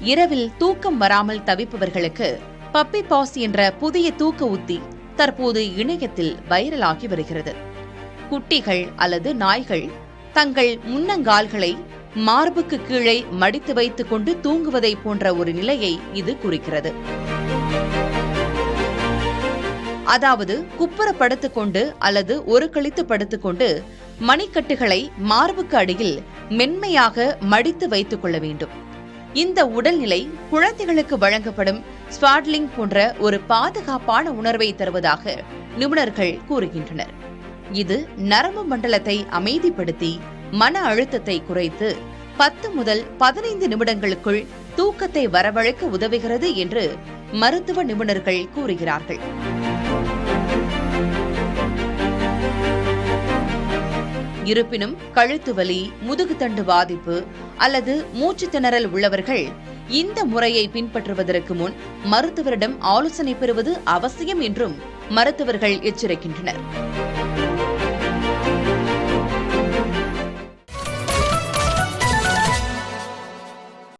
இரவில் தூக்கம் வராமல் தவிப்பவர்களுக்கு பப்பி பாஸ் என்ற புதிய தூக்க உத்தி தற்போது இணையத்தில் வைரலாகி வருகிறது. குட்டிகள் அல்லது நாய்கள் தங்கள் முன்னங்கால்களை மார்புக்கு கீழே மடித்து வைத்துக் கொண்டு தூங்குவதை போன்ற ஒரு நிலையை இது குறிக்கிறது. அதாவது குப்புற படுத்துக்கொண்டு அல்லது ஒரு கழித்து படுத்துக்கொண்டு மணிக்கட்டுகளை மார்புக்கு அடியில் மென்மையாக மடித்து வைத்துக் கொள்ள வேண்டும். இந்த உடல்நிலை குழந்தைகளுக்கு வழங்கப்படும் ஸ்வாட்லிங் போன்ற ஒரு பாதுகாப்பான உணர்வை தருவதாக நிபுணர்கள் கூறுகின்றனர். இது நரம்பு மண்டலத்தை அமைதிப்படுத்தி மன அழுத்தத்தை குறைத்து 10 முதல் 15 நிமிடங்களுக்குள் தூக்கத்தை வரவழைக்க உதவுகிறது என்று மருத்துவ நிபுணர்கள் கூறுகிறார்கள். இருப்பினும் கழுத்து வலி, முதுகுத்தண்டு பாதிப்பு அல்லது மூச்சு திணறல் உள்ளவர்கள் இந்த முறையை பின்பற்றுவதற்கு முன் மருத்துவரிடம் ஆலோசனை பெறுவது அவசியம் என்றும் மருத்துவர்கள் எச்சரிக்கின்றனர்.